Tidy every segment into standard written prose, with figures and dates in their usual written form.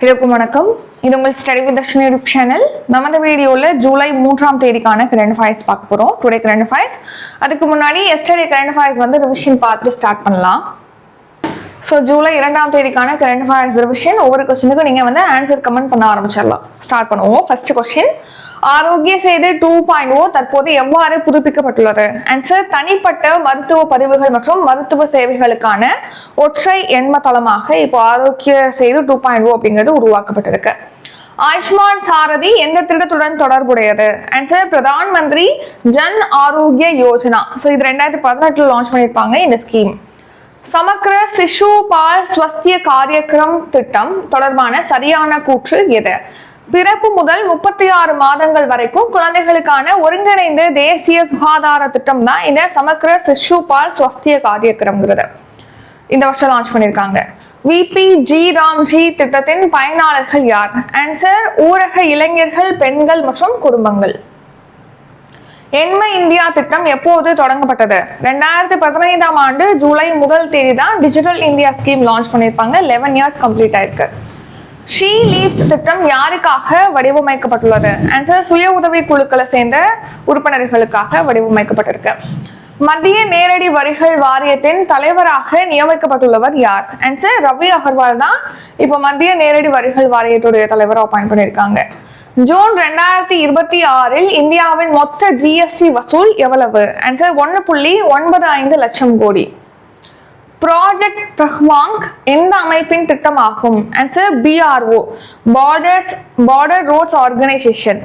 எல்லாருக்கும் வணக்கம். இது உங்கள் study with Dharshini YouTube channel. நம்ம இந்த வீடியோல ஜூலை 3ஆம் தேதிக்கான கரண்ட் அஃபேர்ஸ் பார்க்க போறோம். Today current affairs. அதுக்கு முன்னாடி எஸ்டர்டே கரண்ட் அஃபேர்ஸ் வந்து ரிவிஷன் பார்த்து ஸ்டார்ட் பண்ணலாம். ஸோ ஜூலை 2ஆம் தேதிக்கான கரண்ட் அஃபேர்ஸ் ரிவிஷன். ஒவ்வொரு கொஸ்டினுக்கும் நீங்க வந்து ஆன்சர் கமெண்ட் பண்ண ஆரம்பிச்சிடலாம். ஸ்டார்ட் பண்ணுவோம். ஃபர்ஸ்ட் கொஸ்டின், ஆரோக்கிய சேது 2.0 தற்போது எவ்வாறு புதுப்பிக்கப்பட்டுள்ளது? ஆன்சர், தனிப்பட்ட மருத்துவ பதிவுகள் மற்றும் மருத்துவ சேவைகளுக்கான ஒற்றை எண்ம தளமாக இப்போ ஆரோக்கிய சேது 2.0 அப்படிங்கிறது உருவாக்கப்பட்டிருக்கு. ஆயுஷ்மான் சாரதி எந்த திட்டத்துடன் தொடர்புடையது? ஆன்சர், பிரதான் மந்திரி ஜன் ஆரோக்கிய யோஜனா. ஸோ இது 2018 லான்ச் பண்ணியிருப்பாங்க இந்த ஸ்கீம். சமக்ர சிசு பால் ஸ்வஸ்திய காரியக்கிரம் திட்டம் தொடர்பான சரியான கூற்று எது? பிறப்பு முதல் 36 மாதங்கள் வரைக்கும் குழந்தைகளுக்கான ஒருங்கிணைந்த தேசிய சுகாதார திட்டம் தான் இந்த சமக்ர சிசு பால் ஸ்வஸ்திய காரியக்கிரம்ங்கிறது இந்த வருஷம் லான்ச் பண்ணியிருக்காங்க. விபிஜி ராம்ஜி திட்டத்தின் பயனாளர்கள் யார்? ஆன்சர், ஊரக இளைஞர்கள், பெண்கள் மற்றும் குடும்பங்கள். எண்ம இந்தியா திட்டம் எப்போது தொடங்கப்பட்டது? 2015ஆம் ஆண்டு ஜூலை 1 தேதி தான் டிஜிட்டல் இந்தியா ஸ்கீம் லான்ச் பண்ணியிருப்பாங்க. 11 இயர்ஸ் கம்ப்ளீட் ஆயிருக்கு. ஷீ லீவ்ஸ் திட்டம் யாருக்காக வடிவமைக்கப்பட்டுள்ளது? ஆன்சர், சுய உதவி குழுக்களை சேர்ந்த உறுப்பினர்களுக்காக வடிவமைக்கப்பட்டிருக்கு. மத்திய நேரடி வரிகள் வாரியத்தின் தலைவராக நியமிக்கப்பட்டுள்ளவர் யார்? ஆன்சர், ரவி அகர்வால் தான் இப்போ மத்திய நேரடி வரிகள் வாரியத்துடைய தலைவராக அப்பாயிண்ட் பண்ணியிருக்காங்க. ஜூன் 2026 இந்தியாவின் மொத்த ஜிஎஸ்டி வசூல் எவ்வளவு? ஆன்சர், 1.95 லட்சம் கோடி. ப்ராஜெக்ட் தஹ்வாங் எந்த அமைப்பின் திட்டமாகும்? Answer, BRO, border roads organisation.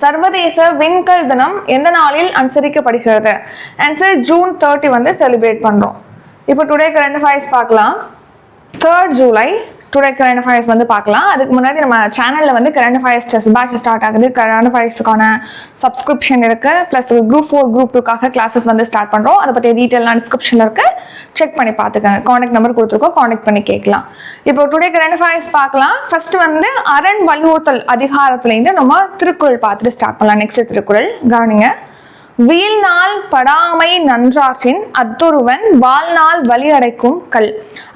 சர்வதேச விண்கல் தினம் எந்த நாளில் அனுசரிக்கப்படுகிறது? ஆன்சர், ஜூன் 30 வந்து செலிப்ரேட் பண்றோம். இப்போ டுடே கரண்ட் அஃபேர்ஸ் பார்க்கலாம். 3rd July today current affairs வந்து பார்க்கலாம். அதுக்கு முன்னாடி நம்ம சேனல்ல வந்து current affairs test batch start ஆகுது. கரண்ட் அஃபேர்ஸ்க்கான சப்ஸ்கிரிப்ஷன் இருக்கு. பிளஸ் குரூப் 4 குரூப் 2க்காக கிளாஸஸ் வந்து ஸ்டார்ட் பண்றோம். அதை பத்தி டீட்டெயிலான டிஸ்கிரிப்ஷன்ல இருக்கு, செக் பண்ணி பார்த்துக்கங்க. கான்டாக்ட் நம்பர் கொடுத்துருக்கோம், கான்டாக்ட் பண்ணி கேட்கலாம். இப்போ டுடே கரண்ட் அஃபேர்ஸ் பார்க்கலாம். ஃபர்ஸ்ட் வந்து அரண் வலியுறுத்தல் அதிகாரத்துல இருந்து நம்ம திருக்குறள் பார்த்துட்டு ஸ்டார்ட் பண்ணலாம். நெக்ஸ்ட் திருக்குறள் கவனிங்க. வீழ்நாள் படாமை நன்றாற்றின் அத்தொருவன் வாழ்நாள் வலி அடைக்கும் கல்.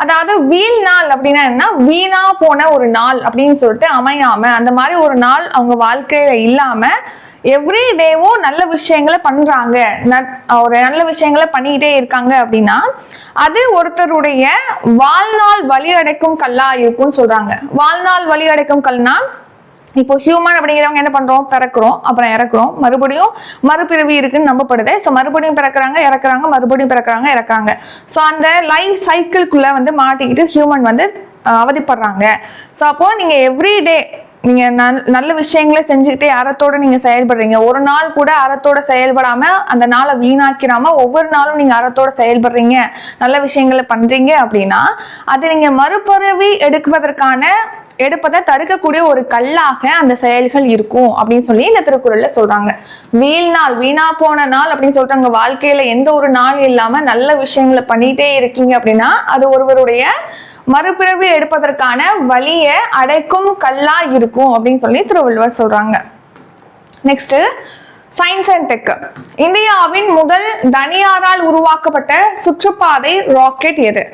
அதாவது வீழ்நாள் அப்படின்னா என்ன? வீணா போன ஒரு நாள் அப்படின்னு சொல்லிட்டு அமையாம, அந்த மாதிரி ஒரு நாள் அவங்க வாழ்க்கையில இல்லாம எவ்ரி டேவும் நல்ல விஷயங்களை பண்றாங்க, ஒரு நல்ல விஷயங்களை பண்ணிக்கிட்டே இருக்காங்க அப்படின்னா அது ஒருத்தருடைய வாழ்நாள் வலி அடைக்கும் கல்லா இருக்கும்னு சொல்றாங்க. வாழ்நாள் வலி அடைக்கும் கல்னா இப்போ ஹியூமன் அப்படிங்கிறவங்க என்ன பண்றோம்? பிறக்கிறோம், அப்புறம் இறக்குறோம், மறுபடியும் மறுபிறவி இருக்குன்னு நம்பப்படுது. ஸோ மறுபடியும் பிறக்கிறாங்க, இறக்குறாங்க, மறுபடியும் பிறக்கிறாங்க, இறக்குறாங்க. ஸோ அந்த லைஃப் சைக்கிள்குள்ள வந்து மாட்டிக்கிட்டு ஹியூமன் வந்து அவதிப்படுறாங்க. ஸோ அப்போ நீங்க எவ்ரிடே நீங்க நல்ல விஷயங்களை செஞ்சுக்கிட்டே அறத்தோட நீங்க செயல்படுறீங்க. ஒரு நாள் கூட அறத்தோட செயல்படாம அந்த நாளை வீணாக்கிறாம ஒவ்வொரு நாளும் நீங்க அறத்தோட செயல்படுறீங்க, நல்ல விஷயங்களை பண்றீங்க அப்படின்னா அது நீங்க மறுபிறவி எடுப்பதை தடுக்கக்கூடிய ஒரு கல்லாக அந்த செயல்கள் இருக்கும் அப்படின்னு சொல்லி இந்த திருக்குறள்ல சொல்றாங்க. வீழ்நாள், வீணா போன நாள் அப்படின்னு சொல்றாங்க. வாழ்க்கையில எந்த ஒரு நாள் இல்லாம நல்ல விஷயங்களை பண்ணிட்டே இருக்கீங்க அப்படின்னா அது ஒருவருடைய மறுபிறவி எடுப்பதற்கான வழியை அடைக்கும் கல்லா இருக்கும் அப்படின்னு சொல்லி திருவள்ளுவர் சொல்றாங்க. Next, science and tech. இந்தியாவின் முதல் தனியாரால் உருவாக்கப்பட்ட சுற்றுப்பாதை ராக்கெட் எது?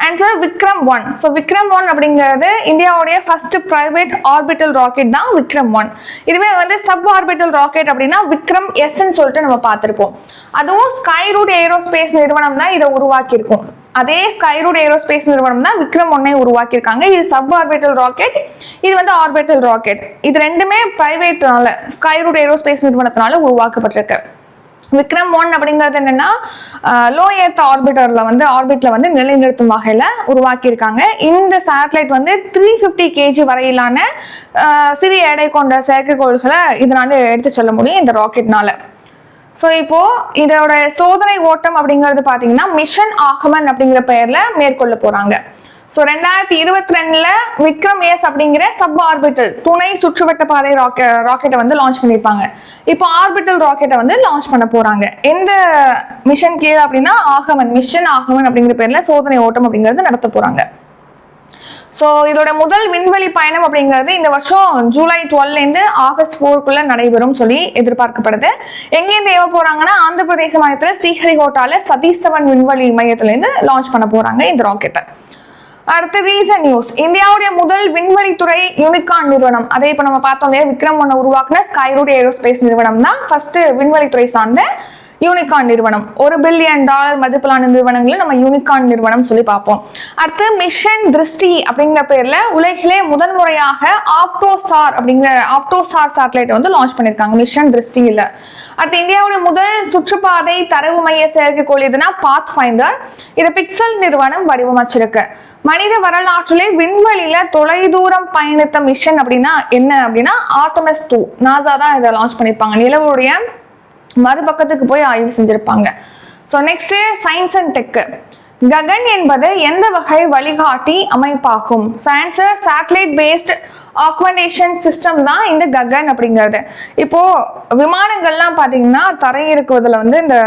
ஆன்சர், விக்ரம் 1. ஸோ விக்ரம் 1 அப்படிங்கிறது இந்தியாவுடைய ஃபர்ஸ்ட் பிரைவேட் ஆர்பிட்டல் ராக்கெட் தான் விக்ரம் 1. இதுவே வந்து சப் ஆர்பிட்டல் ராக்கெட் அப்படின்னா விக்ரம் எஸ்ன்னு சொல்லிட்டு நம்ம பார்த்திருப்போம். அதுவும் ஸ்கைரூட் ஏரோஸ்பேஸ் நிறுவனம் தான் இதை உருவாக்கி இருக்கும். அதே ஸ்கைரூட் ஏரோஸ்பேஸ் நிறுவனம் தான் விக்ரம் 1 உருவாக்கியிருக்காங்க. இது சப் ஆர்பிட்டல் ராக்கெட், இது வந்து ஆர்பிட்டல் ராக்கெட். இது ரெண்டுமே பிரைவேட்னால ஸ்கைரூட் ஏரோஸ்பேஸ் நிறுவனத்தினால உருவாக்கப்பட்டிருக்கு. விக்ரம் 1 அப்படிங்கிறது என்னன்னா லோ எர்த் ஆர்பிட்ல வந்து நிலைநிறுத்தும் வகையில உருவாக்கி இருக்காங்க. இந்த சேட்டலைட் வந்து 350 kg வரையிலான சிறிய எடை கொண்ட செயற்கைக்கோள்களை இதனால எடுத்து செல்ல முடியும் இந்த ராக்கெட்னால. ஸோ இப்போ இதோட சோதனை ஓட்டம் அப்படிங்கிறது பாத்தீங்கன்னா மிஷன் ஆகமன் அப்படிங்கிற பெயர்ல மேற்கொள்ள போறாங்க. ஸோ 2022 விக்ரம் எஸ் அப்படிங்கிற சப் ஆர்பிட்டல் துணை சுற்றுவட்ட பாதை ராக்கெட்டை வந்து லான்ச் பண்ணியிருப்பாங்க. இப்போ ஆர்பிட்டல் ராக்கெட்டை வந்து லான்ச் பண்ண போறாங்க. எந்த மிஷன் கீழே அப்படின்னா மிஷன் ஆகமன் அப்படிங்கிற பேர்ல சோதனை ஓட்டம் அப்படிங்கிறது நடத்த போறாங்க. ஸோ இதோட முதல் விண்வெளி பயணம் அப்படிங்கிறது இந்த வருஷம் ஜூலை 12 ஆகஸ்ட் 4 நடைபெறும் சொல்லி எதிர்பார்க்கப்படுது. எங்கேருந்து ஏவ போறாங்கன்னா ஆந்திர பிரதேச மாநிலத்துல ஸ்ரீஹரிகோட்டால சதீஷ் தவன் விண்வெளி மையத்துல இருந்து லான்ச் பண்ண போறாங்க இந்த ராக்கெட்டை. அடுத்து ரீசன் நியூஸ். இந்தியாவுடைய முதல் விண்வெளித்துறை யூனிகார்ன் நிறுவனம், அதை இப்ப நம்ம பார்த்தோம் இல்லையா, விக்ரம் ஒன்ன உருவாக்குன ஸ்கைரூட் ஏரோஸ்பேஸ் நிறுவனம் தான் ஃபர்ஸ்ட் விண்வெளித்துறை சார்ந்த யூனிகார்ன் நிறுவனம். $1 பில்லியன் மதிப்பிலான நிறுவனங்களை நம்ம யூனிகார்ன் நிறுவனம் சொல்லி பார்ப்போம். அடுத்து மிஷன் திருஷ்டி அப்படிங்கிற பேர்ல உலகிலே முதன்முறையாக ஆப்டோசார் சேட்டலைட் வந்து லான்ச் பண்ணிருக்காங்க மிஷன் திருஷ்டியில. அடுத்து இந்தியாவுடைய முதல் சுற்றுப்பாதை தரவு மைய செயற்கைக்கோள் எதுனா பாத்ஃபைண்டர். இதை பிக்சல் நிறுவனம் வடிவமைச்சிருக்கு. மனித வரலாற்றிலே விண்வெளியில தொலைதூரம் பயணித்த மிஷன் அப்படின்னா என்ன அப்படின்னா ஆர்டெமிஸ் 2. நாசா தான் இதை லான்ச் பண்ணிருப்பாங்க. நிலவுடைய மறுபக்கத்துக்கு போய் ஆய்வு செஞ்சிருப்பாங்க. So next science and tech. Gagan என்பது எந்த வகை வழிகாட்டி அமைப்பாகும்? Answer satellite based augmentation system தான் இந்த ககன் அப்படிங்கிறது. இப்போ விமானங்கள்லாம் பாத்தீங்கன்னா தரையிறக்குவதில் வந்து இந்த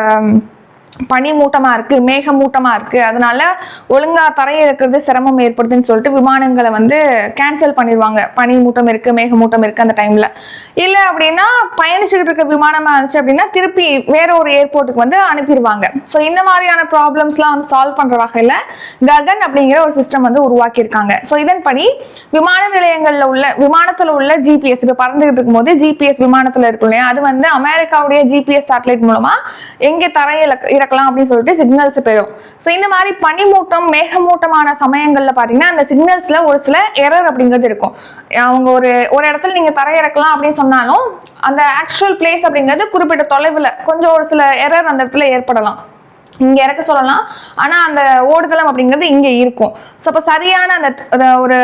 பனிமூட்டமா இருக்கு, மேகமூட்டமா இருக்கு, அதனால ஒழுங்கா தரையிறக்கிறது சிரமம் ஏற்படுதுன்னு சொல்லிட்டு விமானங்களை வந்து கேன்சல் பண்ணிடுவாங்க. பனிமூட்டம் இருக்கு, மேகமூட்டம் இருக்கு அந்த டைம்ல. இல்ல அப்படின்னா பயணிச்சுட்டு இருக்க விமானமா இருந்துச்சு அப்படின்னா திருப்பி வேற ஒரு ஏர்போர்ட்டுக்கு வந்து அனுப்பிடுவாங்க. ஸோ இந்த மாதிரியான ப்ராப்ளம்ஸ்லாம் வந்து சால்வ் பண்ற வகையில ககன் அப்படிங்கிற ஒரு சிஸ்டம் வந்து உருவாக்கி இருக்காங்க. ஸோ இதன்படி விமான விமானத்துல உள்ள ஜிபிஎஸ், இப்ப பறந்துகிட்டு இருக்கும் போது ஜிபிஎஸ் விமானத்துல இருக்கும் இல்லையா, அது வந்து அமெரிக்காவுடைய ஜிபிஎஸ் சேட்டலைட் மூலமா எங்க தரையில இறக்கலாம் அப்படின்னு சொல்லிட்டு சிக்னல்ஸ் பெறும். ஸோ இந்த மாதிரி பனிமூட்டம் மேகமூட்டமான சமயங்கள்ல பாத்தீங்கன்னா அந்த சிக்னல்ஸ்ல ஒரு சில எரர் அப்படிங்கிறது இருக்கும். அவங்க ஒரு இடத்துல நீங்க தரையிறக்கலாம் அப்படின்னு சொன்னாலும் அந்த ஆக்சுவல் பிளேஸ் அப்படிங்கிறது குறிப்பிட்ட தொலைவில் கொஞ்சம் ஒரு சில எரர் அந்த இடத்துல ஏற்படலாம். இங்க இறக்க சொல்லலாம், ஆனா அந்த ஓடுதளம் அப்படிங்கிறது இங்க இருக்கும். ஸோ அப்ப சரியான அந்த ஒரு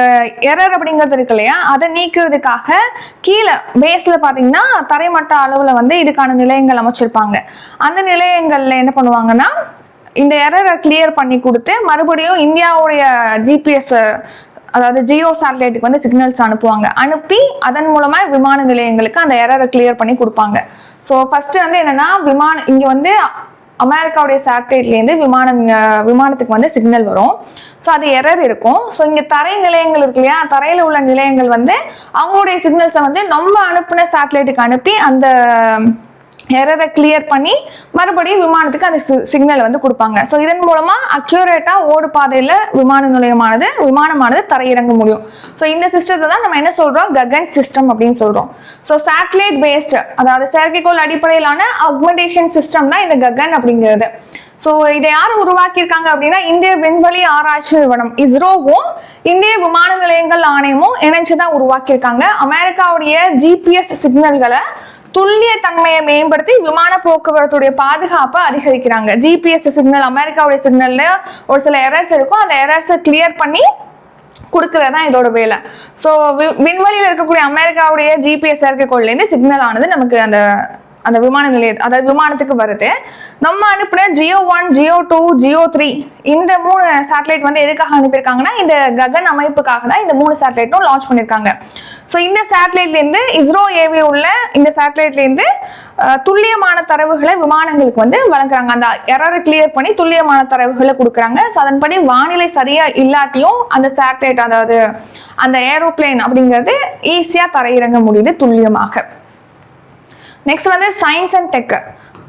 எரர் அப்படிங்கிறது இருக்கு இல்லையா, அதை நீக்கிறதுக்காக கீழே பேஸ்ல பாத்தீங்கன்னா தரைமட்ட அளவுல வந்து இதுக்கான நிலையங்கள் அமைச்சிருப்பாங்க. அந்த நிலையங்கள்ல என்ன பண்ணுவாங்கன்னா இந்த எரரை கிளியர் பண்ணி கொடுத்து மறுபடியும் இந்தியாவுடைய ஜிபிஎஸ் அதாவது ஜியோ சேட்டலைட்டுக்கு வந்து சிக்னல்ஸ் அனுப்புவாங்க. அனுப்பி அதன் மூலமா விமான நிலையங்களுக்கு அந்த எரரை கிளியர் பண்ணி கொடுப்பாங்க. ஸோ ஃபர்ஸ்ட் வந்து என்னன்னா இங்க வந்து அமெரிக்காவுடைய சேட்டலைட்ல இருந்து விமானத்துக்கு வந்து சிக்னல் வரும். ஸோ அது எரர் இருக்கும். ஸோ இங்க தரை நிலையங்கள் இருக்கு இல்லையா, தரையில உள்ள நிலையங்கள் வந்து அவங்களுடைய சிக்னல்ஸை வந்து நம்ம அனுப்புன சேட்டலைட்டுக்கு அனுப்பி அந்த எரரை கிளியர் பண்ணி மறுபடியும் விமானத்துக்கு அந்த சிக்னல் வந்து கொடுப்பாங்க. ஸோ இதன் மூலமா அக்யூரேட்டா ஓடு பாதையில விமானமானது தரையிறங்க முடியும். ஸோ இந்த சிஸ்டத்தை தான் நம்ம என்ன சொல்றோம், ககன் சிஸ்டம் அப்படின்னு சொல்றோம். ஸோ சேட்டலைட் பேஸ்ட் அதாவது செயற்கைக்கோள் அடிப்படையிலான ஆக்மெண்டேஷன் சிஸ்டம் தான் இந்த ககன் அப்படிங்கிறது. ஸோ இதை யார் உருவாக்கியிருக்காங்க அப்படின்னா இந்திய விண்வெளி ஆராய்ச்சி நிறுவனம் இஸ்ரோவும் இந்திய விமான நிலையங்கள் ஆணையமும் இணைஞ்சுதான் உருவாக்கியிருக்காங்க. அமெரிக்காவுடைய ஜிபிஎஸ் சிக்னல்களை துல்லிய தன்மையை மேம்படுத்தி விமான போக்குவரத்துடைய பாதுகாப்பை அதிகரிக்கிறாங்க. ஜிபிஎஸ் சிக்னல் அமெரிக்காவுடைய சிக்னல்ல ஒரு சில எரர்ஸ் இருக்கும், அந்த எரர்ஸை கிளியர் பண்ணி கொடுக்கறதா இதோட வேலை. ஸோ விண்வெளியில இருக்கக்கூடிய அமெரிக்காவுடைய ஜிபிஎஸ் செயற்கைக்கோள்ல இருந்து சிக்னல் ஆனது நமக்கு அந்த விமான நிலையம் அதாவது விமானத்துக்கு வருது. நம்ம அனுப்புன ஜியோ 1, ஜியோ 2, ஜியோ 3 இந்த 3 சேட்டலைட் வந்து எதுக்காக அனுப்பியிருக்காங்கன்னா இந்த ககன் அமைப்புக்காக தான் இந்த 3 சேட்டலைட்டும் லான்ச் பண்ணிருக்காங்க. ஸோ இந்த சேட்டலைட்ல இருந்து இஸ்ரோ ஏவி உள்ள இந்த சேட்டலைட்ல இருந்து துல்லியமான தரவுகளை விமானங்களுக்கு வந்து வழங்குறாங்க. அந்த எரரை கிளியர் பண்ணி துல்லியமான தரவுகளை கொடுக்குறாங்க. ஸோ அதன்படி வானிலை சரியா இல்லாட்டியும் அந்த சேட்டலைட் அதாவது அந்த ஏரோப்ளேன் அப்படிங்கிறது ஈஸியா தரையிறங்க முடியுது துல்லியமாக. நெக்ஸ்ட் வந்து சயின்ஸ் அண்ட் டெக்.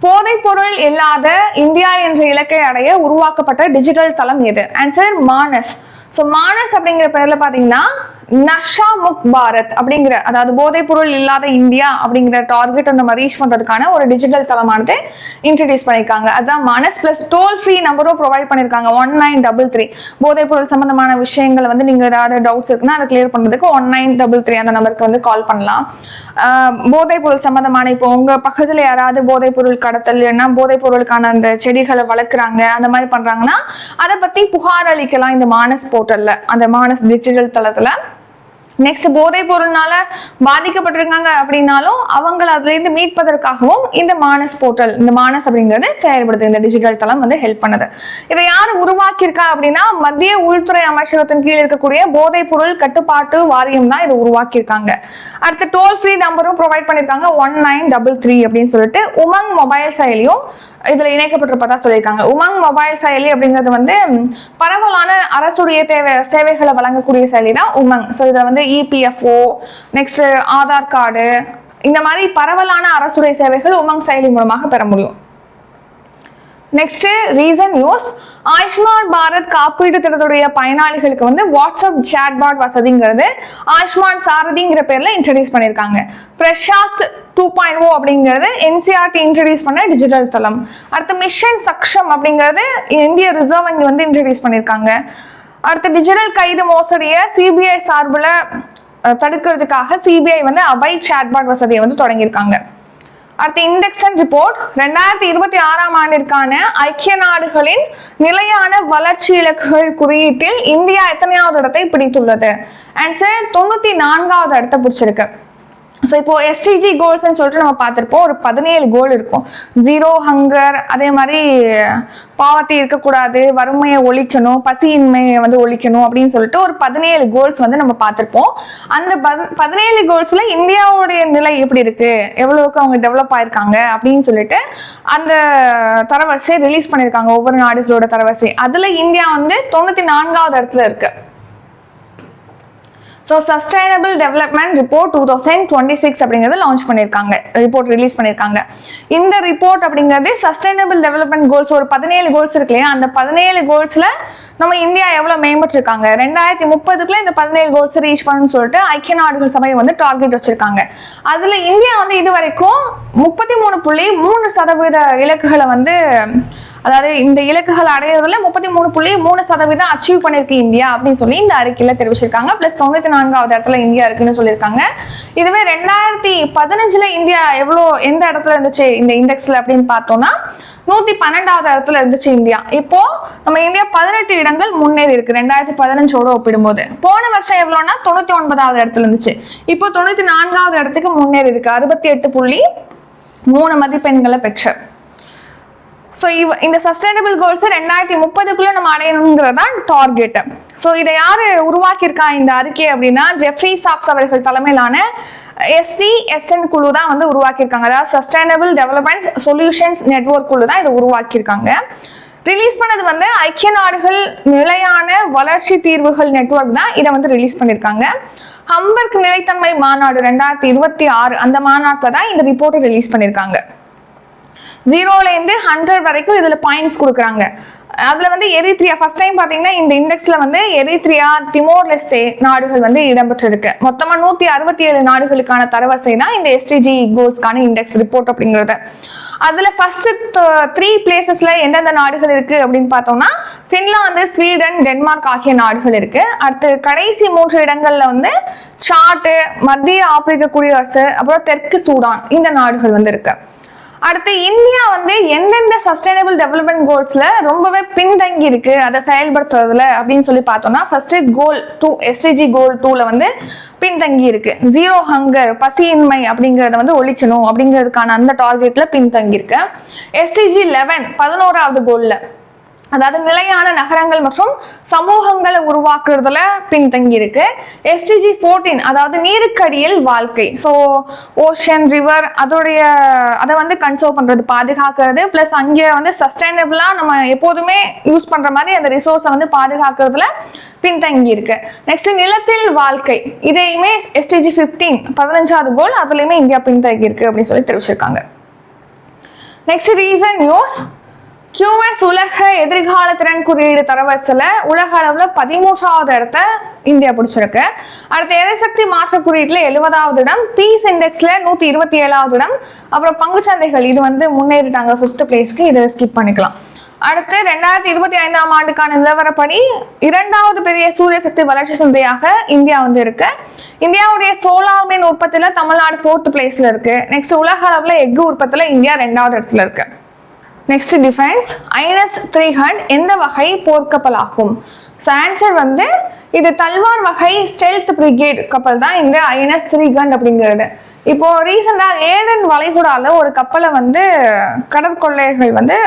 போதைப் பொருள் இல்லாத இந்தியா என்ற இலக்கை அடைய உருவாக்கப்பட்ட டிஜிட்டல் தளம் எது? ஆன்சர் மானஸ். ஸோ மானஸ் அப்படிங்கிற பேர்ல பாத்தீங்கன்னா நஷா முக் பாரத் அப்படிங்கிற அதாவது போதைப் பொருள் இல்லாத இந்தியா அப்படிங்கிற டார்கெட் நம்ம ரீச் பண்றதுக்கான ஒரு டிஜிட்டல் தளமானது இன்ட்ரடியூஸ் பண்ணிருக்காங்க. அதுதான் மானஸ். பிளஸ் டோல் ஃப்ரீ நம்பரும் ப்ரொவைட் பண்ணிருக்காங்க 1933. போதைப் பொருள் சம்பந்தமான விஷயங்கள் வந்து நீங்க ஏதாவது டவுட்ஸ் இருக்குன்னா அதை கிளியர் பண்றதுக்கு 1933 அந்த நம்பருக்கு வந்து கால் பண்ணலாம். போதைப் பொருள் சம்பந்தமான இப்போ உங்க பக்கத்துல யாராவது போதைப் பொருள் கடத்தல் இல்லைன்னா போதைப் பொருளுக்கான அந்த செடிகளை வளர்க்குறாங்க அந்த மாதிரி பண்றாங்கன்னா அதை பத்தி புகார் அளிக்கலாம் இந்த மானஸ் போர்ட்டல்ல, அந்த மானஸ் டிஜிட்டல் தளத்துல. நெக்ஸ்ட் போதைப் பொருள்னால பாதிக்கப்பட்டிருக்காங்க அப்படின்னாலும் அவங்களை அதுல இருந்து மீட்பதற்காகவும் இந்த மானஸ் போர்ட்டல் இந்த மானஸ் அப்படிங்கிறது செயல்படுது. இந்த டிஜிட்டல் தளம் வந்து ஹெல்ப் பண்ணுது. இதை யார் உருவாக்கியிருக்கா அப்படின்னா மத்திய உள்துறை அமைச்சகத்தின் கீழ் இருக்கக்கூடிய போதைப் பொருள் கட்டுப்பாட்டு வாரியம் தான் இதை உருவாக்கியிருக்காங்க. அடுத்து டோல் ஃப்ரீ நம்பரும் ப்ரொவைட் பண்ணிருக்காங்க 1933 அப்படின்னு சொல்லிட்டு. உமங் மொபைல் செயலியும் இதுல இணைக்கப்பட்டிருப்பதா சொல்லியிருக்காங்க. உமங் மொபைல் செயலி அப்படிங்கிறது வந்து பரவலான அரசுடைய சேவைகளை வழங்கக்கூடிய செயலி தான் உமங். ஸோ இதுல வந்து இபிஎஃப்ஓ நெக்ஸ்ட் ஆதார் கார்டு இந்த மாதிரி பரவலான அரசுடைய சேவைகள் உமங் செயலி மூலமாக பெற முடியும். Next reason news. Ayushman Bharat காப்பீடு திட்டத்துடைய பயனாளிகளுக்கு வந்து வாட்ஸ்அப் சாட்பாட் வசதிங்கிறது ஆயுஷ்மான் சாரதிங்கிற பேர்ல இன்ட்ரடியூஸ் பண்ணிருக்காங்க. பிரசாஸ்த் 2.0 அப்படிங்கிறது NCERT இன்ட்ரடியூஸ் பண்ண டிஜிட்டல் தளம். அடுத்து மிஷன் சக்ஷம் அப்படிங்கிறது இந்திய ரிசர்வ் வங்கி வந்து இன்ட்ரடியூஸ் பண்ணிருக்காங்க. அடுத்து டிஜிட்டல் கைது மோசடியை CBI சார்பில் தடுக்கிறதுக்காக CBI வந்து அபய் சாட்பாட் வசதியை வந்து தொடங்கியிருக்காங்க. அடுத்த இண்டெக்ஸ் அண்ட் ரிப்போர்ட் 2026ஆம் ஆண்டிற்கான ஐக்கிய நாடுகளின் நிலையான வளர்ச்சி இலக்குகள் குறியீட்டில் இந்தியா எத்தனையாவது இடத்தை பிடித்துள்ளது? ஆன்சர் 94வது இடத்தை பிடிச்சிருக்கு. ஸோ இப்போ SDG கோல்ஸ்ன்னு சொல்லிட்டு நம்ம பார்த்துருப்போம். ஒரு 17 கோல் இருக்கும். 0 ஹங்கர், அதே மாதிரி பாவத்தை இருக்கக்கூடாது, வறுமையை ஒழிக்கணும், பசியின்மையை வந்து ஒழிக்கணும் அப்படின்னு சொல்லிட்டு ஒரு 17 கோல்ஸ் வந்து நம்ம பார்த்துருப்போம். அந்த 17 கோல்ஸ்ல இந்தியாவுடைய நிலை எப்படி இருக்கு, எவ்வளவுக்கு அவங்க டெவலப் ஆயிருக்காங்க அப்படின்னு சொல்லிட்டு அந்த தரவரிசை ரிலீஸ் பண்ணியிருக்காங்க, ஒவ்வொரு நாடுகளோட தரவரிசை. அதுல இந்தியா வந்து 94வது இடத்துல இருக்கு. ஸோ சஸ்டைனபிள் டெவலப்மெண்ட் ரிப்போர்ட் 2026 அப்படிங்கிறது லான்ச் பண்ணியிருக்காங்க, ரிப்போர்ட் ரிலீஸ் பண்ணியிருக்காங்க. இந்த ரிப்போர்ட் அப்படிங்கிறது சஸ்டைனபிள் டெவலப்மெண்ட் கோல்ஸ் ஒரு 17 கோல்ஸ் இருக்கு இல்லையா, அந்த 17 கோல்ஸ்ல நம்ம இந்தியா எவ்வளவு மேம்பட்டு இருக்காங்க, 2030க்குள்ள இந்த 17 கோல்ஸ் ரீச் பண்ணணும்னு சொல்லிட்டு ஐக்கிய நாடுகள் சபை வந்து டார்கெட் வச்சிருக்காங்க. அதுல இந்தியா வந்து இது வரைக்கும் 33.3% இலக்குகளை வந்து, அதாவது இந்த இலக்குகள் அடையிறதுல 33.3% அச்சீவ் பண்ணிருக்கு இந்தியா அப்படின்னு சொல்லி இந்த அறிக்கையில தெரிவிச்சிருக்காங்க. பிளஸ் 94வது இடத்துல இந்தியா இருக்குன்னு சொல்லியிருக்காங்க. இதுவே 2015ல இந்தியா எந்த இடத்துல இருந்துச்சு இந்த இண்டெக்ஸ்ல அப்படின்னு பார்த்தோம்னா 112வது இடத்துல இருந்துச்சு இந்தியா. இப்போ நம்ம இந்தியா 18 இடங்கள் முன்னேறி இருக்கு 2015ஓட ஒப்பிடும்போது. போன வருஷம் எவ்வளவுனா 99வது இடத்துல இருந்துச்சு, இப்போ 94வது இடத்துக்கு முன்னேறி இருக்கு, 68.3 மதிப்பெண்களை பெற்று. ஸோ இந்த சஸ்டைனபிள் கோல்ஸ் 2030க்குள்ள நம்ம அடையணுங்கிறதான் டார்கெட். ஸோ இதை யாரு உருவாக்கியிருக்கா இந்த அறிக்கை அப்படின்னா ஜெஃப்ரி சாக்ஸ் அவர்கள் தலைமையிலான SCSN குழு தான் வந்து உருவாக்கியிருக்காங்க. அதாவது சஸ்டைனபிள் டெவலப்மெண்ட் சொல்யூஷன்ஸ் நெட்வொர்க் குழு தான் இதை உருவாக்கியிருக்காங்க. ரிலீஸ் பண்ணது வந்து ஐக்கிய நாடுகள் நிலையான வளர்ச்சி தீர்வுகள் நெட்வொர்க் தான் இதை வந்து ரிலீஸ் பண்ணியிருக்காங்க. ஹம்பர்க் நிலைத்தன்மை மாநாடு 2026 அந்த மாநாட்டில் தான் இந்த ரிப்போர்ட்டை ரிலீஸ் பண்ணியிருக்காங்க. 0ல இருந்து 100 வரைக்கும் இதுல பாயிண்ட்ஸ் கொடுக்குறாங்க. அதுல வந்து எரித்ரியா ஃபர்ஸ்ட் டைம் பாத்தீங்கன்னா இந்த இண்டெக்ஸ்ல வந்து எரித்ரியா, திமோர் லெஸ்டே நாடுகள் வந்து இடம்பெற்றிருக்கு. மொத்தமா 167 நாடுகளுக்கான தரவரிசை தான் இந்த SDG கோல்ஸ்க்கான இண்டெக்ஸ் ரிப்போர்ட் அப்படிங்கிறது. அதுல ஃபர்ஸ்ட் 3 பிளேசஸ்ல எந்தெந்த நாடுகள் இருக்கு அப்படின்னு பார்த்தோம்னா பின்லாந்து, ஸ்வீடன், டென்மார்க் ஆகிய நாடுகள் இருக்கு. அடுத்து கடைசி 3 இடங்கள்ல வந்து சாட், மத்திய ஆப்பிரிக்க குடியரசு, அப்புறம் தெற்கு சூடான் இந்த நாடுகள் வந்து இருக்கு. அடுத்து இந்தியா வந்து எந்தெந்த சஸ்டைனபிள் டெவலப்மெண்ட் கோல்ஸ்ல ரொம்பவே பின்தங்கி இருக்கு அதை செயல்படுத்துறதுல அப்படின்னு சொல்லி பார்த்தோம்னா ஃபர்ஸ்ட் கோல் 2 SDG கோல் 2ல வந்து பின்தங்கி இருக்கு. 0 ஹங்கர், பசியின்மை அப்படிங்கறத வந்து ஒழிக்கணும் அப்படிங்கிறதுக்கான அந்த டார்கெட்ல பின்தங்கி இருக்கு. SDG 11 11வது கோல்ல, அதாவது நிலையான நகரங்கள் மற்றும் சமூகங்களை உருவாக்குறதுல பின்தங்கி இருக்கு. SDG 14 அதாவது நீருக்கடியில் வாழ்க்கை, ஸோ ஓஷன், ரிவர் அதை வந்து கன்சர்வ் பண்றது, பாதுகாக்கிறது, பிளஸ் அங்கே வந்து சஸ்டைனபிளா நம்ம எப்போதுமே யூஸ் பண்ற மாதிரி அந்த ரிசோர்ஸை வந்து பாதுகாக்கிறதுல பின்தங்கி இருக்கு. நெக்ஸ்ட் நிலத்தில் வாழ்க்கை, இதையுமே SDG 15 15வது கோல், அதுலயுமே இந்தியா பின்தங்கி இருக்கு அப்படின்னு சொல்லி தெரிவிச்சிருக்காங்க. Next reason news. QS உலக எதிர்கால திறன் குறியீடு தரவரிசையில உலக அளவுல 13வது இடத்த இந்தியா பிடிச்சிருக்கு. அடுத்த எரிசக்தி மாற்ற குறியீட்டுல 70வது இடம், பீஸ் இண்டெக்ஸ்ல 127வது இடம், அப்புறம் பங்குச்சந்தைகள் இது வந்து முன்னேறிட்டாங்க 5th பிளேஸ்க்கு, இதை ஸ்கிப் பண்ணிக்கலாம். அடுத்து 2025ஆம் ஆண்டுக்கான நிலவரப்படி 2வது பெரிய சூரிய சக்தி வளர்ச்சி சந்தையாக இந்தியா வந்து இருக்கு. இந்தியாவுடைய சோலார் மின் உற்பத்தியில தமிழ்நாடு 4th பிளேஸ்ல இருக்கு. நெக்ஸ்ட் உலக அளவுல எஃகு உற்பத்தியில இந்தியா 2வது இடத்துல இருக்கு. Next defence. INS 300 எந்த வகை போர்க்கப்பல் ஆகும்? ஸோ ஆன்சர் வந்து இது தல்வார் வகை ஸ்டெல்த் பிரிகேட் கப்பல் தான் இந்த INS 300 அப்படிங்கிறது. இப்போ ரீசெண்டா ஏடன் வளைகுடால ஒரு கப்பலை வந்து கடற்கொள்ளையர்கள் வந்து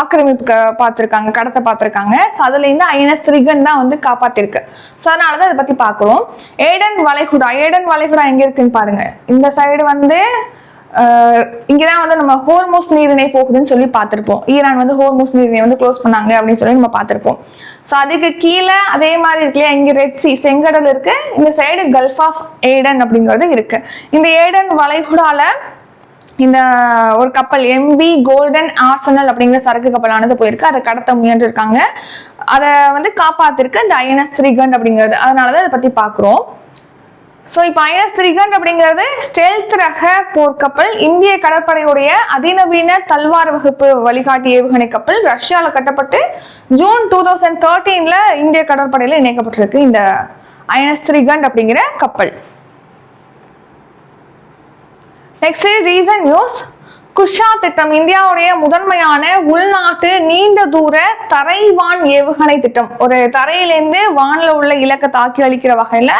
ஆக்கிரமிப்பு பார்த்திருக்காங்க, கடத்தை பார்த்திருக்காங்க. ஸோ அதுல இருந்து INS 300 தான் வந்து காப்பாத்திருக்கு. ஸோ அதனாலதான் இதை பத்தி பாக்குறோம். ஏடன் வளைகுடா எங்க இருக்குன்னு பாருங்க. இந்த சைடு வந்து இங்கதான் வந்து நம்ம ஹோர்மோஸ் நீரிணை போகுதுன்னு சொல்லி பார்த்திருப்போம். ஈரான் வந்து ஹோர்மோஸ் நீரிணை வந்து க்ளோஸ் பண்ணாங்க அப்படின்னு சொல்லி நம்ம பார்த்திருப்போம். ஸோ அதுக்கு கீழே அதே மாதிரி இருக்கு இல்லையா, இங்க ரெட் சி செங்கடல் இருக்கு, இந்த சைடு கல்ஃப் ஆஃப் ஏடன் அப்படிங்கிறது இருக்கு. இந்த ஏடன் வளைகுடால இந்த ஒரு கப்பல் எம்பி கோல்டன் ஆர்சனல் அப்படிங்கிற சரக்கு கப்பலானது போயிருக்கு, அதை கடத்த முயன்று இருக்காங்க. அதை வந்து காப்பாத்திருக்கு இந்த ஐஎன்எஸ் த்ரிகண்ட் அப்படிங்கிறது. அதனாலதான் அதை பத்தி பாக்குறோம். ஸோ இப்போ ஐஎன்எஸ் த்ரிகண்ட் அப்படிங்கிறது ஸ்டெல்த் ரக போர்க்கப்பல், இந்திய கடற்படையுடைய அதிநவீன தல்வார் வகுப்பு வழிகாட்டி ஏவுகணை கப்பல். ரஷ்யாவில் கட்டப்பட்டு ஜூன் 2013 இந்திய கடற்படையில இணைக்கப்பட்டிருக்கு இந்த ஐஎன்எஸ் த்ரிகண்ட் அப்படிங்கிற கப்பல். Next reason news. குஷா திட்டம் இந்தியாவுடைய முதன்மையான உள்நாட்டு நீண்ட தூர தரைவான் ஏவுகணை திட்டம். ஒரு தரையிலேருந்து வானில உள்ள இலக்கை தாக்கி அளிக்கிற வகையில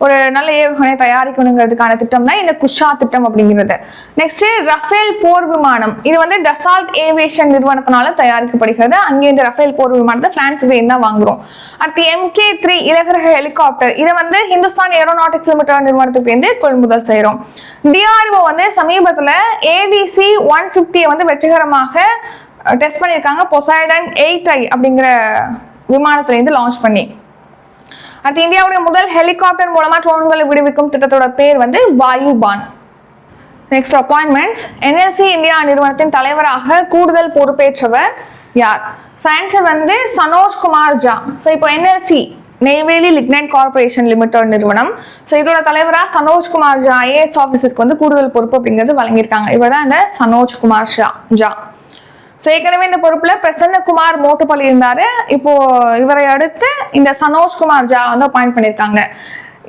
ஒரு நல்ல ஏவுகணை தயாரிக்கணுங்கிறதுக்கான திட்டம் தான் இந்த குஷா திட்டம் அப்படிங்கிறது. நெக்ஸ்ட் ரஃபேல் போர் விமானம். இது வந்து டசால்ட் ஏவியேஷன் நிறுவனத்தினால தயாரிக்கப்படுகிறது. அங்கே இந்த ரஃபேல் போர் விமானத்தை பிரான்ஸ்ல தான் வாங்குறோம். அடுத்து MK3 இலகுரக ஹெலிகாப்டர். இதை வந்து ஹிந்துஸ்தான் ஏரோநாட்டிக்ஸ் லிமிடெட் நிறுவனத்துக்கு கொள்முதல் செய்யறோம். DRDO வந்து சமீபத்துல ADC 150 வந்து வெற்றிகரமாக டெஸ்ட் பண்ணியிருக்காங்க, பொசைடன் 8I அப்படிங்கிற விமானத்துல இருந்து லான்ச் பண்ணி. அடுத்து இந்தியாவுடைய முதல் ஹெலிகாப்டர் மூலமா ட்ரோன்களை விடுவிக்கும் திட்டத்தோட பேர் வந்து வாயுபான். Next appointments. NLC இந்தியா நிறுவனத்தின் தலைவராக கூடுதல் பொறுப்பேற்றவர் யார்? ஆன்சர் வந்து சனோஜ் குமார் ஜா. ஸோ இப்போ NLC Neyveli lignite corporation limited நிறுவனம். ஸோ இதோட தலைவராக சனோஜ் குமார் ஜா IAS ஆஃபீஸருக்கு வந்து கூடுதல் பொறுப்பு அப்படிங்கிறது வழங்கியிருக்காங்க. இவர் தான் இந்த சனோஜ் குமார் ஜா. ஸோ ஏற்கனவே இந்த பொறுப்புல பிரசன்னகுமார் மோட்டுப்பள்ளி இருந்தாரு. இப்போ இவரை அடுத்து இந்த சனோஜ் குமார் ஜா வந்து அப்பாயிண்ட் பண்ணியிருக்காங்க.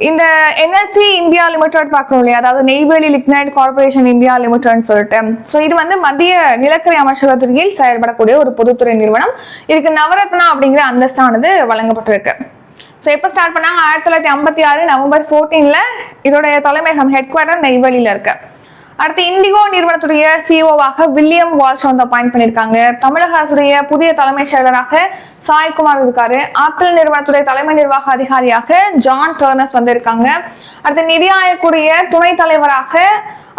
இந்த NLC இந்தியா லிமிடெட் பார்க்கணும் இல்லையா, அதாவது நெய்வேலி லிக்னைட் கார்பரேஷன் இந்தியா லிமிடெட்னு சொல்லிட்டு. ஸோ இது வந்து மத்திய நிலக்கரி அமைச்சகத்தின் கீழ் செயல்படக்கூடிய ஒரு பொதுத்துறை நிறுவனம். இதுக்கு நவரத்னா அப்படிங்கிற அந்தஸ்தானது வழங்கப்பட்டிருக்கு. ஸோ எப்போ ஸ்டார்ட் பண்ணாங்க? 1956 நவம்பர் 14 இதோடைய தலைமையகம் ஹெட் குவார்டர் நெய்வேலியில இருக்கு. அடுத்து இண்டிகோ நிறுவனத்துடைய சிஓவாக வில்லியம் வால்ஷ் வந்து அப்பாயிண்ட் பண்ணியிருக்காங்க. தமிழக அரசுடைய புதிய தலைமைச் செயலராக சாய்குமார் இருக்காரு. ஆப்பிள் நிறுவனத்துடைய தலைமை நிர்வாக அதிகாரியாக ஜான் டர்னஸ் வந்து இருக்காங்க. அடுத்து நிதி ஆயோக்குடைய துணை தலைவராக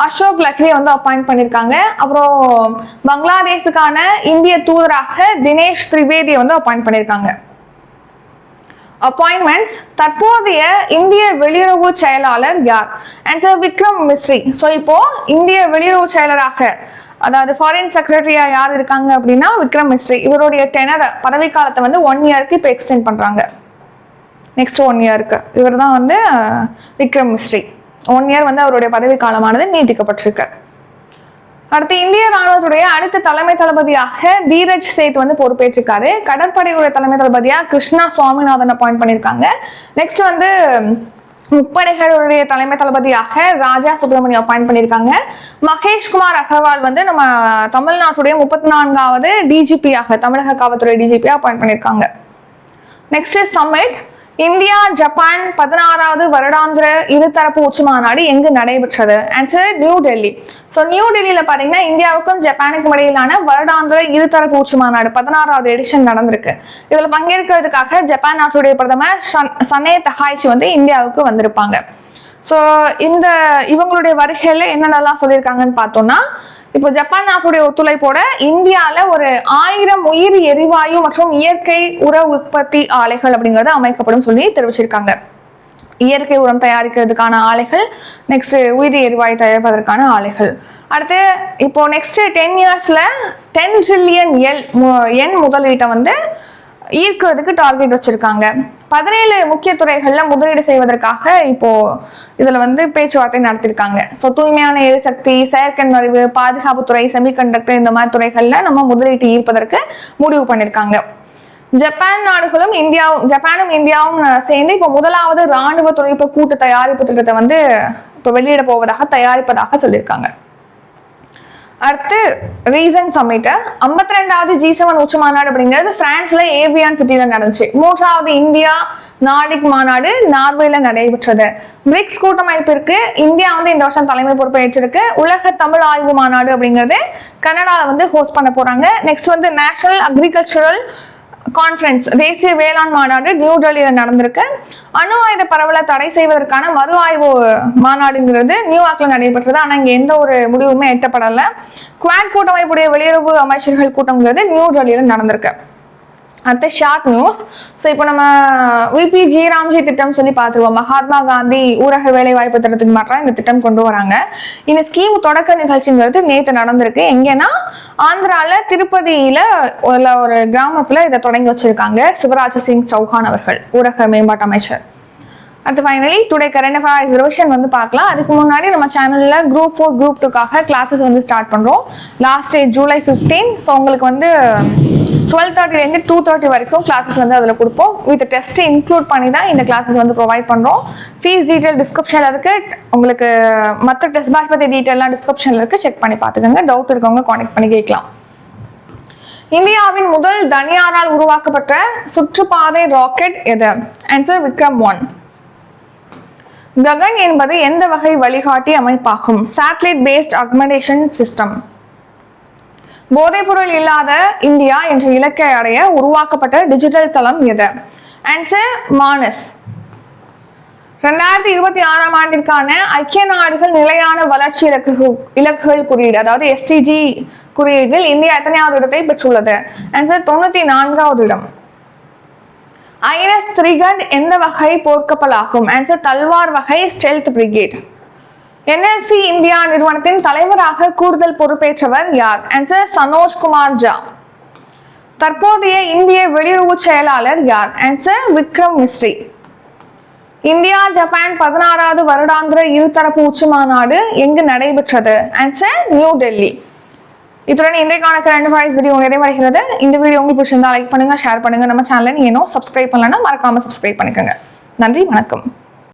அசோக் லக்ரி வந்து அப்பாயிண்ட் பண்ணியிருக்காங்க. அப்புறம் பங்களாதேஷுக்கான இந்திய தூதராக தினேஷ் திரிவேதியை வந்து அப்பாயிண்ட் பண்ணியிருக்காங்க. அப்பாயின்மெண்ட்ஸ். தற்போதைய இந்திய வெளியுறவு செயலாளர் யார்? ஆன்சர் விக்ரம் மிஸ்ரி. ஸோ இப்போ இந்திய வெளியுறவு செயலராக, அதாவது ஃபாரின் செக்ரட்டரியா யார் இருக்காங்க அப்படின்னா விக்ரம் மிஸ்ரி. இவருடைய டெனர் பதவி காலத்தை வந்து 1 இயருக்கு இப்போ எக்ஸ்டெண்ட் பண்றாங்க. நெக்ஸ்ட் 1 இயருக்கு இவர் தான் வந்து விக்ரம் மிஸ்ரி. 1 இயர் வந்து அவருடைய பதவி காலமானது நீட்டிக்கப்பட்டிருக்கு. அடுத்து இந்திய ராணுவத்துடைய அடுத்த தலைமை தளபதியாக தீரஜ் சேத் வந்து பொறுப்பேற்றிருக்காரு. கடற்படையுடைய தலைமை தளபதியா கிருஷ்ணா சுவாமிநாதன் அப்பாயிண்ட் பண்ணியிருக்காங்க. நெக்ஸ்ட் வந்து முப்படைகளுடைய தலைமை தளபதியாக ராஜா சுப்பிரமணியம் அப்பாயிண்ட் பண்ணியிருக்காங்க. மகேஷ்குமார் அகர்வால் வந்து நம்ம தமிழ்நாட்டுடைய 34வது டிஜிபியாக, தமிழக காவல்துறை டிஜிபியா அப்பாயிண்ட் பண்ணியிருக்காங்க. Next summit. இந்தியா ஜப்பான் 16வது வருடாந்திர இருதரப்பு உச்சி மாநாடு எங்கு நடைபெற்றது? Answer new Delhi. So new டெல்லியில பாத்தீங்கன்னா இந்தியாவுக்கும் ஜப்பானுக்கும் இடையிலான வருடாந்திர இருதரப்பு உச்சி மாநாடு 16வது எடிஷன் நடந்திருக்கு. இதுல பங்கேற்கிறதுக்காக ஜப்பான் நாட்டுடைய பிரதமர் சனே தகாய்ச்சி வந்து இந்தியாவுக்கு வந்திருப்பாங்க. ஸோ இவங்களுடைய வருகையில என்னென்னலாம் சொல்லியிருக்காங்கன்னு பார்த்தோம்னா, இப்போ ஜப்பான் நாட்டுடைய ஒத்துழைப்போட இந்தியால ஒரு 1000 உயிர் எரிவாயு மற்றும் இயற்கை உர உற்பத்தி ஆலைகள் அப்படிங்கறது அமைக்கப்படும் சொல்லி தெரிவிச்சிருக்காங்க. இயற்கை உரம் தயாரிக்கிறதுக்கான ஆலைகள், நெக்ஸ்ட் உயிரி எரிவாயு தயாரிப்பதற்கான ஆலைகள். அடுத்து இப்போ நெக்ஸ்ட் 10 இயர்ஸ்ல 10 ட்ரில்லியன் எண் முதலீட்டை வந்து ஈர்க்கிறதுக்கு டார்கெட் வச்சிருக்காங்க. 17 முக்கிய துறைகள்ல முதலீடு செய்வதற்காக இப்போ இதுல வந்து பேச்சுவார்த்தை நடத்திருக்காங்க. ஸோ தூய்மையான எரிசக்தி, செயற்கை நுழைவு, பாதுகாப்புத்துறை, செமிகண்டக்டர் இந்த மாதிரி துறைகள்ல நம்ம முதலீட்டு ஈர்ப்பதற்கு முடிவு பண்ணிருக்காங்க. ஜப்பானும் இந்தியாவும் சேர்ந்து இப்போ முதலாவது ராணுவ தொழில்நுட்ப கூட்டு தயாரிப்பு திட்டத்தை வந்து இப்போ வெளியிட போவதாக தயாரிப்பதாக சொல்லியிருக்காங்க. அடுத்து ரீசன் சம்மிட். 52வது G7 உச்சி மாநாடு அப்படிங்கிறது பிரான்ஸ்ல ஏவியான் சிட்டில நடந்துச்சு. 3வது இந்தியா நார்டிக் மாநாடு நார்வேல நடைபெற்றது. பிரிக்ஸ் கூட்டமைப்பிற்கு இந்தியா வந்து இந்த வருஷம் தலைமை பொறுப்பை ஏற்றிருக்கு. உலக தமிழ் ஆய்வு மாநாடு அப்படிங்கிறது கனடால வந்து ஹோஸ்ட் பண்ண போறாங்க. நெக்ஸ்ட் வந்து நேஷனல் அக்ரிகல்ச்சரல் கான்ஃபரன்ஸ், தேசிய வேளாண் மாநாடு நியூ டெல்லியில நடந்திருக்கு. அணு ஆயுத பரவலை தடை செய்வதற்கான மறு ஆய்வு மாநாடுங்கிறது நியூயார்க்ல நடைபெற்றது. ஆனா இங்க எந்த ஒரு முடிவுமே எட்டப்படல. குவாட் கூட்டமைப்புடைய வெளியுறவு அமைச்சர்கள் கூட்டம்ங்கிறது நியூ டெல்லியில நடந்திருக்கு. அடுத்து ஷார்ட் நியூஸ். ஸோ இப்போ நம்ம விபிஜி ராம்ஜி திட்டம் சொல்லி பார்த்துருவோம். மகாத்மா காந்தி ஊரக வேலை வாய்ப்பு திட்டத்துக்கு மாற்றம் இந்த திட்டம் கொண்டு வராங்க. இந்த ஸ்கீம் தொடக்க நிகழ்ச்சிங்கிறது நேற்று நடந்திருக்கு. எங்கன்னா ஆந்திரால திருப்பதியில ஒரு கிராமத்துல இதை தொடங்கி வச்சிருக்காங்க சிவராஜ் சிங் சௌஹான் அவர்கள், ஊரக மேம்பாட்டு அமைச்சர். அடுத்து finally today current affairs revision வந்து பார்க்கலாம். அதுக்கு முன்னாடி நம்ம சேனல்ல குரூப் 4 குரூப் 2க்காக கிளாஸஸ் வந்து ஸ்டார்ட் பண்றோம். Last date July 15. ஸோ உங்களுக்கு வந்து 12:30 2:30 வரைக்கும் கிளாஸஸ் வந்து அதில் கொடுப்போம். வித் டெஸ்ட் இன்க்ளூட் பண்ணி தான் இந்த கிளாஸஸ் வந்து ப்ரொவைட் பண்றோம். ஃபீஸ் டீட்டெயில் டிஸ்கிரிப்ஷன்ல இருக்கு. உங்களுக்கு மற்ற டெஸ்ட் பேட்ச் பத்தி டீட்டெயிலாம் டிஸ்கிரிப்ஷன்ல இருக்கு, செக் பண்ணி பார்த்துக்கோங்க. டவுட் இருக்கவங்க கான்டெக்ட் பண்ணி கேட்கலாம். இந்தியாவின் முதல் தனியாரால் உருவாக்கப்பட்ட சுற்றுப்பாதை ராக்கெட் எது? ஆன்சர் விக்ரம் 1. ககன் என்பது எந்த வகை வழிகாட்டி அமைப்பாகும்? Satellite based augmentation system. போதைப்பொருள் இல்லாத இந்தியா என்ற இலக்கை அடைய உருவாக்கப்பட்ட டிஜிட்டல் தளம் எது? ஆன்சர் மானஸ். 2026 ஆண்டிற்கான ஐக்கிய நாடுகள் நிலையான வளர்ச்சி இலக்குகள் குறியீடு, அதாவது SDG குறியீட்டில் இந்தியா எத்தனையாவது இடத்தை பெற்றுள்ளது? ஆன்சர் 94வது இடம். INS திரிகண்ட் எந்த வகை போர்க்கப்பலாகும்? ஆன்சர் தல்வார் வகை ஸ்டெல்த் பிரிகேட். NLC இந்தியா நிறுவனத்தின் தலைவராக கூடுதல் பொறுப்பேற்றவர் யார்? ஆன்சர் சனோஜ் குமார் ஜா. தற்போதைய இந்திய வெளியுறவு செயலாளர் யார்? Answer Vikram Misri. India Japan 16வது வருடாந்திர இருதரப்பு உச்சி மாநாடு எங்கு நடைபெற்றது? Answer new Delhi. இத்துடன் இன்றைக்கான கரண்ட் அஃபேர்ஸ் வீடியோ நிறைவடைகிறது. இந்த வீடியோ உங்களுக்கு பிடிச்சிருந்தா லைக் பண்ணுங்க, ஷேர் பண்ணுங்க. நம்ம சேனலை நீங்க இன்னும் சப்ஸ்கிரைப் பண்ணலன்னா மறக்காம சப்ஸ்கிரைப் பண்ணிக்கோங்க. நன்றி, வணக்கம்.